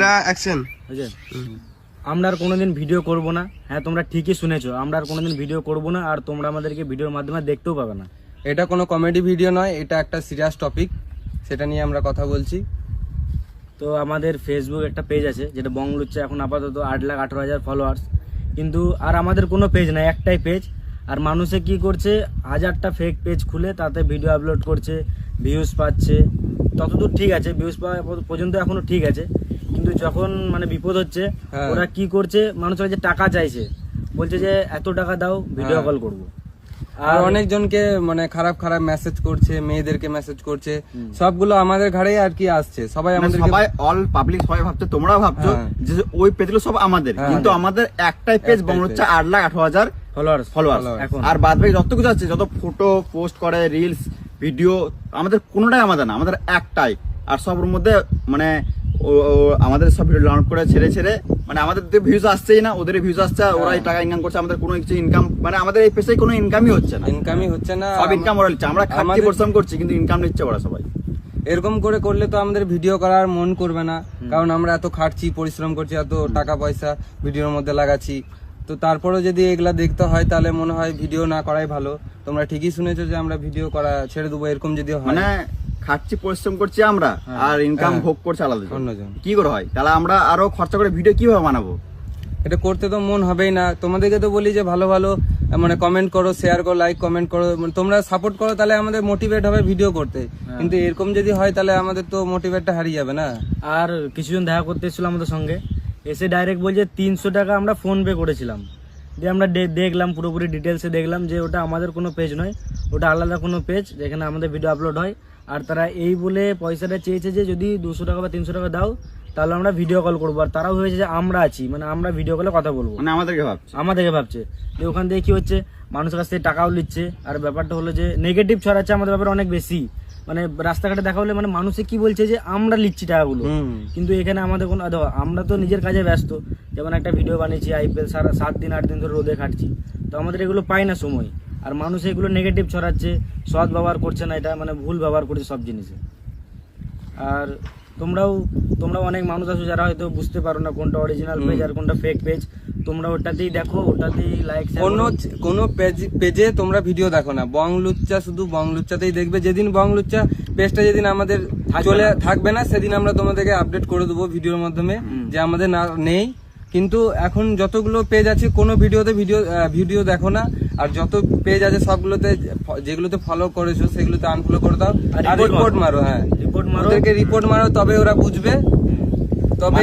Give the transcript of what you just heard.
Camera action. আমরা আর কোনোদিন video করব না। হ্যাঁ, তোমরা ঠিকই শুনেছো, আমরা আর কোনোদিন ভিডিও করব না, আর তোমরা আমাদেরকে ভিডিওর মাধ্যমে দেখতেও পাবে না। এটা কোনো কমেডি ভিডিও নয়, এটা একটা সিরিয়াস টপিক, সেটা নিয়ে আমরা কথা বলছি। তো আমাদের ফেসবুক একটা পেজ আছে যেটা বংলুচ্চা, এখন আপাতত 8,18,000 ফলোয়ার্স, কিন্তু আর আমাদের কোনো পেজ নাই, একটাই পেজ। আর মানুষে কি করছে, 1000টা ফেক পেজ খুলে তাতে ভিডিও আপলোড করছে, ভিউজ পাচ্ছে, ততদূর ঠিক আছে, ভিউজ পাওয়া পর্যন্ত এখনো ঠিক আছে। কিন্তু যখন মানে বিপদ হচ্ছে, ওরা কি করছে, মানুষের কাছে টাকা চাইছে, বলছে যে এত টাকা দাও ভিডিও কল করবো। আর অনেকজনকে মানে খারাপ খারাপ মেসেজ করছে, মেয়েদেরকে মেসেজ করছে, সবগুলো আমাদের ঘাড়েই আর কি আসছে। সবাই আমাদের সবাই অল পাবলিক সবাই ভাবছে, তোমরা ভাবছো যে ওই পেজগুলো সব আমাদের, কিন্তু আমাদের একটাই পেজ বংলুচ্চা 8,18,000 ফলোয়ার্স। আর বাদ বাকি যত কিছু আছে, যত ফটো পোস্ট করে, রিলস ভিডিও, আমাদের কোনোটাই আমাদের না, আমাদের একটাই। আর সবের মধ্যে মানে আমাদের সব ভিডিও ডাউনলোড করে ছেড়ে মানে আমাদের ভিউজ আসছেই না, ওদের ভিউজ আসছে, ওরাই টাকা ইনকাম করছে, আমাদের কোনো কিছু ইনকাম মানে আমাদের এই পেজে কোনো ইনকামই হচ্ছে না, সব ইনকাম ওরা নিচ্ছে। আমরা খাটি পরিশ্রম করছি কিন্তু ইনকাম নিচ্ছে ওরা সবাই। এরকম করে করলে তো আমাদের ভিডিও করার মন করবে না, কারণ আমরা এত খাটছি, পরিশ্রম করছি, এত টাকা পয়সা ভিডিওর মধ্যে লাগাচ্ছি। তো তারপরে যদি এগুলা দেখতে হয় তাহলে মনে হয় ভিডিও না করাই ভালো। তোমরা ঠিকই শুনেছো যে আমরা ভিডিও করা ছেড়ে দেবো, এরকম যদি হয়। মানে খাটছি পরিশ্রম করছি আমরা, আর ইনকাম ভোগ করছে আলাদা অন্যজন, কি করে হয়? তাহলে আমরা আরো খরচা করে ভিডিও কিভাবে বানাবো? এটা করতে তো মন হবেই না। তোমাদেরকে তো বলি যে ভালো ভালো মানে কমেন্ট করো, শেয়ার করো, লাইক কমেন্ট করো, তোমরা সাপোর্ট করো, তাহলে আমাদের মোটিভেট হবে ভিডিও করতে। কিন্তু এরকম যদি হয় তাহলে আমাদের তো মোটিভেটটা হারিয়ে যাবে না। আর কিছুজন দেখা করতে এসেছিল আমাদের সঙ্গে, এসে ডাইরেক্ট বলছে 300 টাকা আমরা ফোন পে করেছিলাম। দিয়ে আমরা দেখলাম, পুরোপুরি ডিটেলসে দেখলাম যে ওটা আমাদের কোনো পেজ নয়, ওটা আলাদা কোনো পেজ যেখানে আমাদের ভিডিও আপলোড হয়। আর তারা এই বলে পয়সাটা চেয়েছে যে যদি 200 টাকা বা 300 টাকা দাও তাহলে আমরা ভিডিও কল করবো। আর তারাও হয়েছে যে আমরা আছি, মানে আমরা ভিডিও কলে কথা বলবো, মানে আমাদেরকে ভাবছে। যে ওখান থেকে কি হচ্ছে, মানুষের কাছ থেকে টাকাও নিচ্ছে। আর ব্যাপারটা হলো যে নেগেটিভ ছড়াচ্ছে আমাদের ব্যাপারে অনেক বেশি। মানে রাস্তাঘাটে দেখা হলে মানে মানুষে কি বলছে যে আমরা নিচ্ছি টাকাগুলো, কিন্তু এখানে আমাদের কোনো, আমরা তো নিজের কাজে ব্যস্ত। যেমন একটা ভিডিও বানিয়েছি IPL, সারা 7 দিন 8 দিন ধরে রোদে খাটছি, তো আমাদের এগুলো পাই না সময়। আর মানুষ এগুলো নেগেটিভ ছড়াচ্ছে, সৎ ব্যবহার করছে না, এটা মানে ভুল ব্যবহার করছে সব জিনিসে। আর তোমরাও অনেক মানুষ আছো যারা হয়তো বুঝতে পারো না কোনটা অরিজিনাল পেজ আর কোনটা ফেক পেজ। তোমরা ওটাতেই দেখো, ওটাতেই লাইক। কোনো পেজে তোমরা ভিডিও দেখো না, বংলুচ্চা শুধু বংলুচ্চাতেই দেখবে। যেদিন বংলুচ্চা পেজটা যেদিন আমাদের চলে থাকবে না, সেদিন আমরা তোমাদেরকে আপডেট করে দেবো ভিডিওর মাধ্যমে যে আমাদের না নেই। কিন্তু এখন যতগুলো পেজ আছে কোনো ভিডিওতে ভিডিও দেখো না, আর যত পেজ আছে সবগুলোতে যেগুলোতে ফলো করেছো সেগুলোতে আনফলো করে দাও, আর রিপোর্ট মারো। রিপোর্ট মারো, তবে ওরা বুঝবে